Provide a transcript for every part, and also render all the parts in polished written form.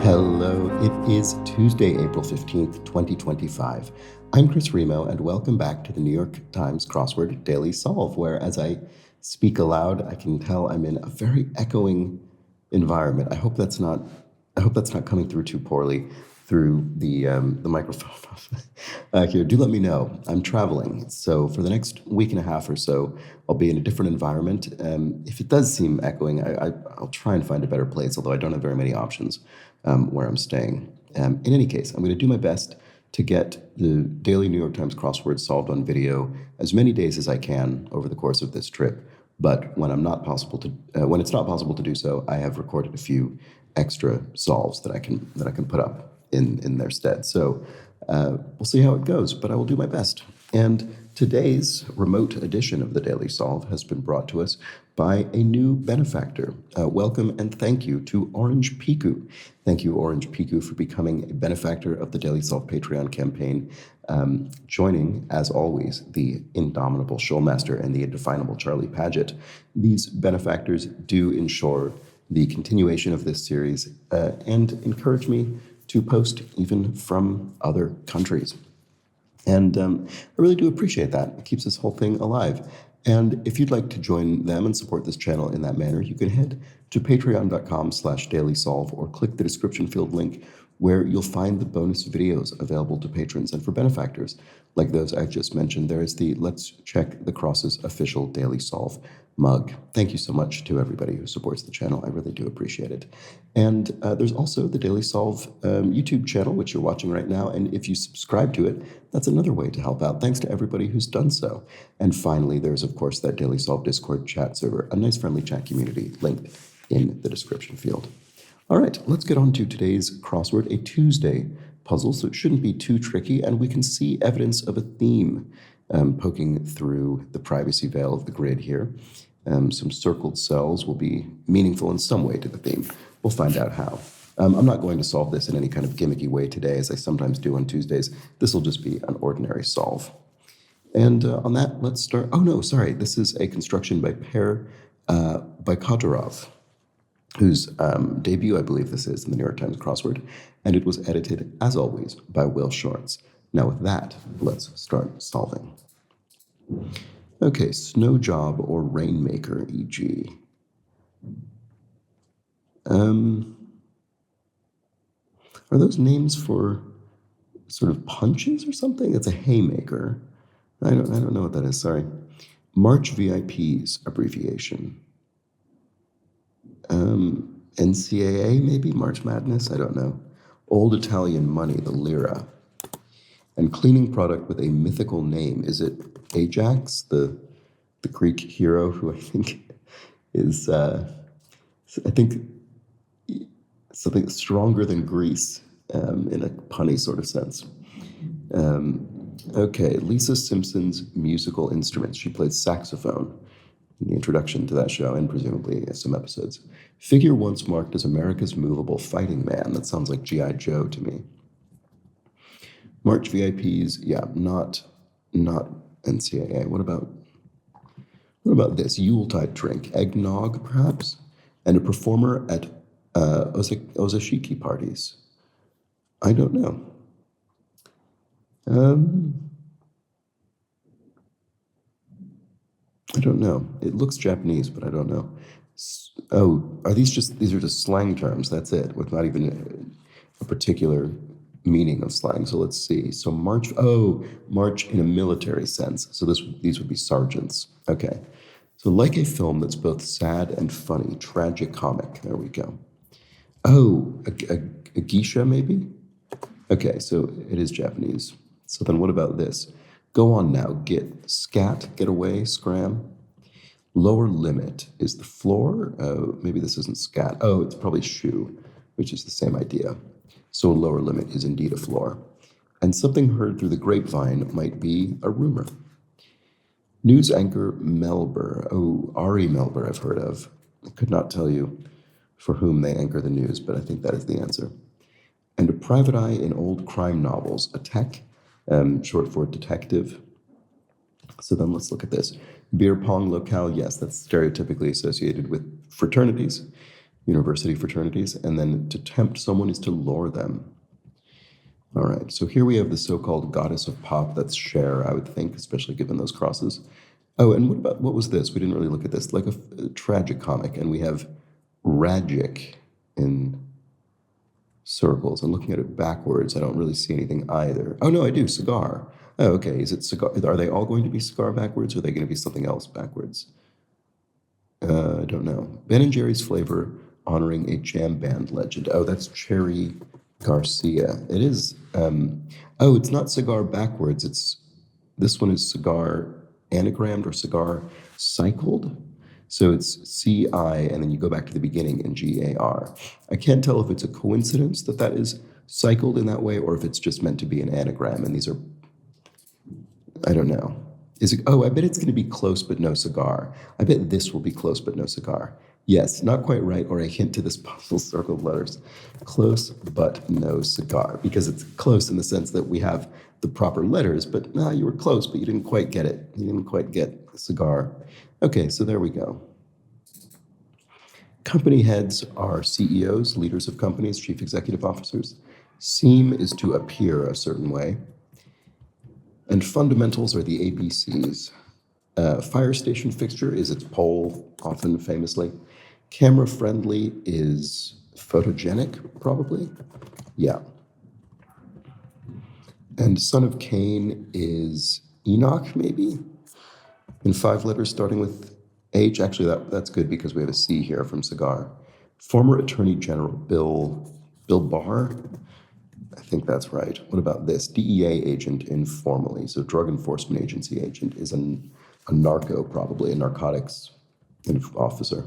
Hello, it is Tuesday, April 15th, 2025. I'm Chris Remo, and welcome back to the New York Times Crossword Daily Solve, where as I speak aloud, I can tell I'm in a very echoing environment. I hope that's not coming through too poorly through the microphone here. Do let me know. I'm traveling, so for the next week and a half or so, I'll be in a different environment. If it does seem echoing, I'll try and find a better place, although I don't have very many options where I'm staying. In any case, I'm going to do my best to get the daily New York Times crossword solved on video as many days as I can over the course of this trip. But when when it's not possible to do so, I have recorded a few extra solves that I can put up in their stead. So we'll see how it goes, but I will do my best. And today's remote edition of the Daily Solve has been brought to us by a new benefactor. Welcome and thank you to Orange Piku. Thank you, Orange Piku, for becoming a benefactor of the Daily Solve Patreon campaign, joining, as always, the indomitable Showmaster and the indefinable Charlie Paget. These benefactors do ensure the continuation of this series and encourage me to post even from other countries. And I really do appreciate that. It keeps this whole thing alive. And if you'd like to join them and support this channel in that manner, you can head to patreon.com/dailysolve or click the description field link where you'll find the bonus videos available to patrons and for benefactors. Like those I've just mentioned, there is the Let's Check the Crosses official Daily Solve mug. Thank you so much to everybody who supports the channel. I really do appreciate it. And there's also the Daily Solve YouTube channel, which you're watching right now. And if you subscribe to it, that's another way to help out. Thanks to everybody who's done so. And finally, there's, of course, that Daily Solve Discord chat server, a nice friendly chat community linked in the description field. All right, let's get on to today's crossword, a Tuesday puzzle, so it shouldn't be too tricky, and we can see evidence of a theme poking through the privacy veil of the grid here. Some circled cells will be meaningful in some way to the theme. We'll find out how. I'm not going to solve this in any kind of gimmicky way today, as I sometimes do on Tuesdays. This will just be an ordinary solve. And on that, let's start. Oh, no, sorry. This is a construction by Per Bykodorov, whose debut, I believe this is, in the New York Times crossword, and it was edited, as always, by Will Shorts. Now with that, let's start solving. Okay, snow job or rainmaker, e.g. Are those names for sort of punches or something? It's a haymaker. I don't know what that is, sorry. March VIPs abbreviation. NCAA, maybe? March Madness? I don't know. Old Italian money, the lira. And cleaning product with a mythical name. Is it Ajax, the Greek hero who I think is, something stronger than Greece in a punny sort of sense. Okay, Lisa Simpson's musical instruments. She played saxophone in the introduction to that show, and presumably some episodes. Figure once marked as America's movable fighting man. That sounds like G.I. Joe to me. March VIPs, yeah, not NCAA. What about this? Yuletide drink, eggnog, perhaps, and a performer at Ozashiki parties. I don't know. I don't know. It looks Japanese, but I don't know. Oh, these are just slang terms? That's it, with not even a particular meaning of slang. So let's see. So march in a military sense. So these would be sergeants. Okay. So like a film that's both sad and funny, tragicomic. There we go. Oh, a geisha maybe? Okay, so it is Japanese. So then what about this? Go on now, scat, get away, scram. Lower limit is the floor. Maybe this isn't scat. Oh, it's probably shoe, which is the same idea. So a lower limit is indeed a floor. And something heard through the grapevine might be a rumor. News anchor Melber. Oh, Ari Melber I've heard of. I could not tell you for whom they anchor the news, but I think that is the answer. And a private eye in old crime novels. A tech, short for detective. So then let's look at this. Beer pong locale, yes, that's stereotypically associated with fraternities. university fraternities. And then to tempt someone is to lure them. All right, so here we have the so-called goddess of pop. That's Cher, I would think, especially given those crosses. Oh, and what was this? We didn't really look at this. Like a tragic comic, and we have Ragic in circles. And looking at it backwards, I don't really see anything either. Oh, no, I do, cigar. Oh, okay, is it cigar? Are they all going to be cigar backwards, or are they going to be something else backwards? I don't know. Ben and Jerry's flavor honoring a jam band legend. Oh, that's Cherry Garcia. It is. Oh, it's not cigar backwards. This one is cigar anagrammed or cigar cycled. So it's C-I, and then you go back to the beginning in G-A-R. I can't tell if it's a coincidence that that is cycled in that way, or if it's just meant to be an anagram. And these are, I don't know. Oh, I bet it's going to be close but no cigar. I bet this will be close but no cigar. Yes, not quite right, or a hint to this puzzle circled letters. Close but no cigar, because it's close in the sense that we have the proper letters, but you were close, but you didn't quite get it. You didn't quite get cigar. Okay, so there we go. Company heads are CEOs, leaders of companies, chief executive officers. Seem is to appear a certain way. And fundamentals are the ABCs. Fire station fixture is its pole, often famously. Camera friendly is photogenic, probably. Yeah. And son of Cain is Enoch, maybe? In 5 letters starting with H. Actually, that's good because we have a C here from cigar. Former Attorney General Bill Barr. I think that's right. What about this? DEA agent informally. So Drug Enforcement Agency agent is a narco, probably a narcotics officer.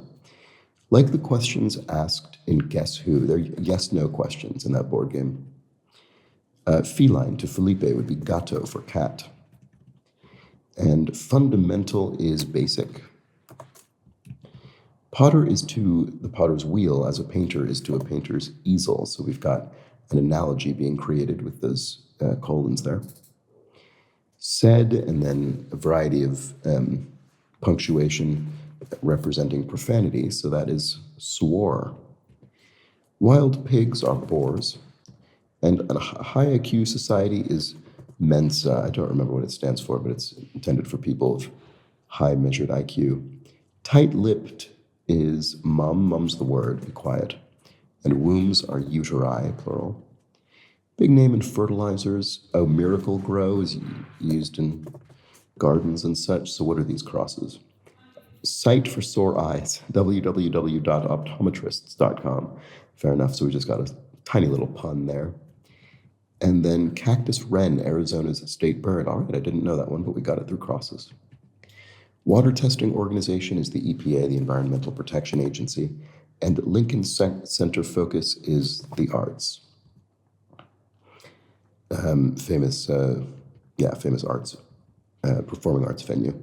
Like the questions asked in Guess Who, they're yes/no questions in that board game. Feline to Felipe would be gato for cat. And fundamental is basic. Potter is to the potter's wheel as a painter is to a painter's easel. So we've got an analogy being created with those colons there. Said, and then a variety of punctuation representing profanity, so that is swore. Wild pigs are boars, and a high IQ society is Mensa. I don't remember what it stands for, but it's intended for people of high measured IQ. Tight-lipped is mum, mum's the word, be quiet. And wombs are uteri, plural. Big name in fertilizers. Oh, Miracle Grow is used in gardens and such. So what are these crosses? Site for sore eyes, www.optometrists.com. Fair enough, so we just got a tiny little pun there. And then cactus wren, Arizona's state bird. All right, I didn't know that one, but we got it through crosses. Water testing organization is the EPA, the Environmental Protection Agency. And Lincoln Center focus is the arts. Famous arts, performing arts venue.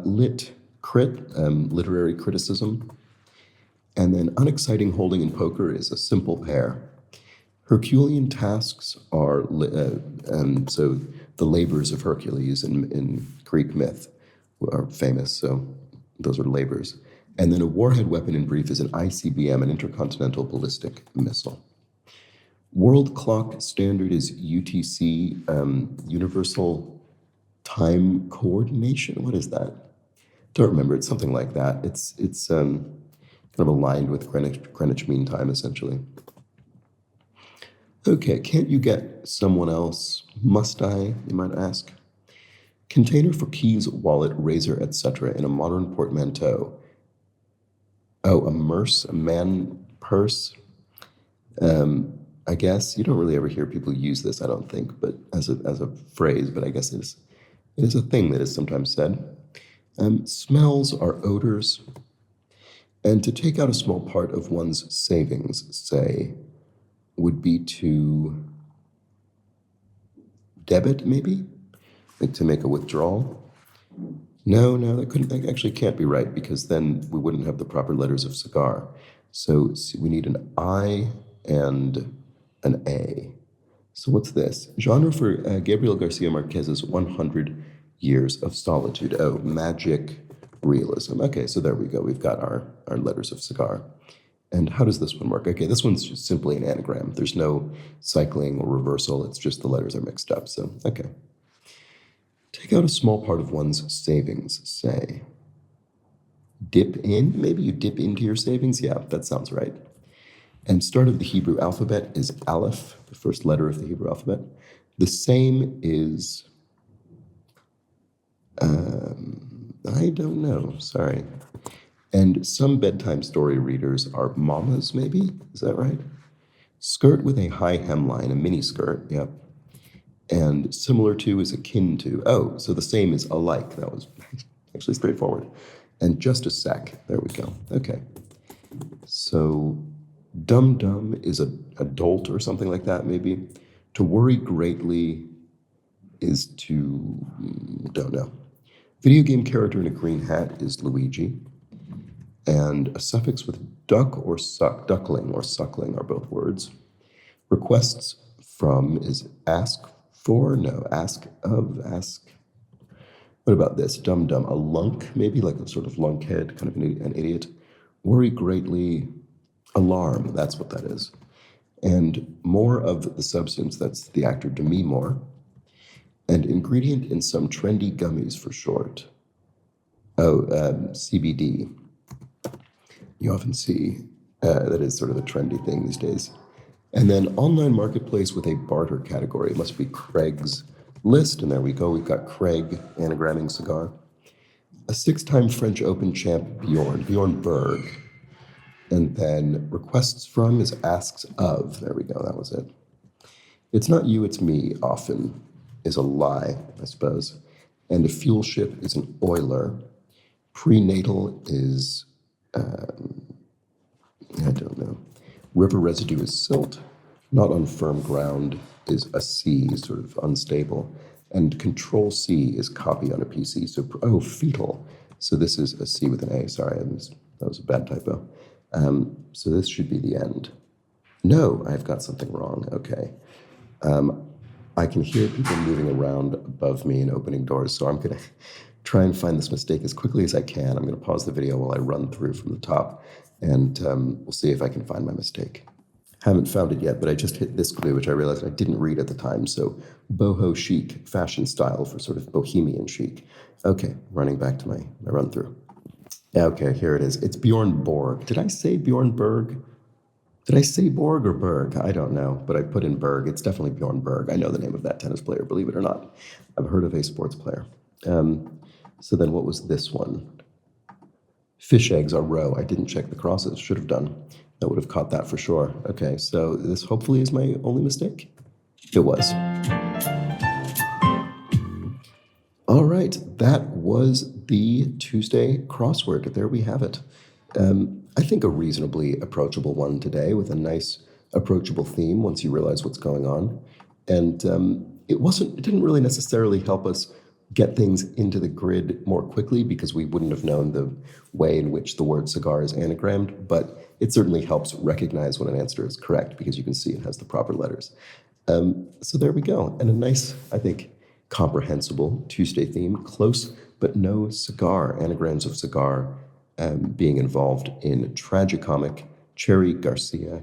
Literary criticism. And then unexciting holding in poker is a simple pair. Herculean tasks are, so the labors of Hercules in Greek myth are famous, so those are labors. And then a warhead weapon in brief is an ICBM, an intercontinental ballistic missile. World clock standard is UTC, Universal Time Coordination. What is that? Don't remember. It's something like that. It's kind of aligned with Greenwich Mean Time, essentially. Okay, can't you get someone else? Must I, you might ask? Container for keys, wallet, razor, etc. in a modern portmanteau. Oh, a merce, a man purse. I guess you don't really ever hear people use this, I don't think, but as a phrase, but I guess it is a thing that is sometimes said. Smells are odors. And to take out a small part of one's savings, say, would be to debit, maybe? Like to make a withdrawal? No, that actually can't be right, because then we wouldn't have the proper letters of cigar. So we need an I and an A. So what's this? Genre for Gabriel Garcia Marquez's 100 Years of Solitude. Oh, magic realism. Okay, so there we go. We've got our letters of cigar. And how does this one work? Okay, this one's just simply an anagram. There's no cycling or reversal. It's just the letters are mixed up. So, okay. Take out a small part of one's savings, say. Dip in? Maybe you dip into your savings? Yeah, that sounds right. And start of the Hebrew alphabet is Aleph, the first letter of the Hebrew alphabet. The same is, I don't know, sorry. And some bedtime story readers are mamas, maybe? Is that right? Skirt with a high hemline, a mini skirt, yep. And similar to is akin to. Oh, so the same is alike. That was actually straightforward. And just a sec. There we go. Okay. So dum-dum is a dolt or something like that, maybe. To worry greatly is to, don't know. Video game character in a green hat is Luigi. And a suffix with duck or duckling or suckling are both words. Requests from is ask for, no, ask of, ask. What about this? Dum-dum, a lunk, maybe like a sort of lunkhead, kind of an idiot. Worry greatly, alarm, that's what that is. And more of the substance, that's the actor Demi Moore. And ingredient in some trendy gummies for short. Oh, CBD. You often see that is sort of a trendy thing these days. And then online marketplace with a barter category. It must be Craig's List. And there we go. We've got Craig anagramming cigar. A 6-time French Open champ, Bjorn Berg. And then requests from is asks of. There we go. That was it. It's not you, it's me, often is a lie, I suppose. And a fuel ship is an oiler. Prenatal is, I don't know. River residue is silt. Not on firm ground is a C, sort of unstable. And Control C is copy on a PC. So, fetal. So this is a C with an A. Sorry, that was a bad typo. So this should be the end. No, I've got something wrong. Okay. I can hear people moving around above me and opening doors, so I'm going to try and find this mistake as quickly as I can. I'm going to pause the video while I run through from the top, and we'll see if I can find my mistake. Haven't found it yet, but I just hit this clue, which I realized I didn't read at the time. So boho chic, fashion style for sort of bohemian chic. Okay, running back to my run through. Okay, here it is. It's Bjorn Borg. Did I say Bjorn Berg? Did I say Borg or Berg? I don't know, but I put in Berg. It's definitely Bjorn Berg. I know the name of that tennis player, believe it or not. I've heard of a sports player. So then what was this one? Fish eggs are roe. I didn't check the crosses. Should have done. That would have caught that for sure. Okay, so this hopefully is my only mistake. It was. All right, that was the Tuesday crossword. There we have it. I think a reasonably approachable one today with a nice approachable theme once you realize what's going on. And it didn't really necessarily help us get things into the grid more quickly because we wouldn't have known the way in which the word cigar is anagrammed, but it certainly helps recognize when an answer is correct because you can see it has the proper letters. So there we go. And a nice, I think, comprehensible Tuesday theme, close but no cigar, anagrams of cigar being involved in tragicomic, Cherry Garcia,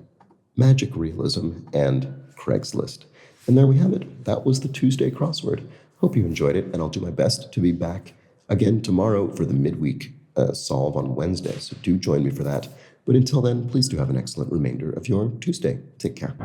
magic realism, and Craigslist. And there we have it. That was the Tuesday crossword. Hope you enjoyed it, and I'll do my best to be back again tomorrow for the midweek solve on Wednesday. So do join me for that. But until then, please do have an excellent remainder of your Tuesday. Take care.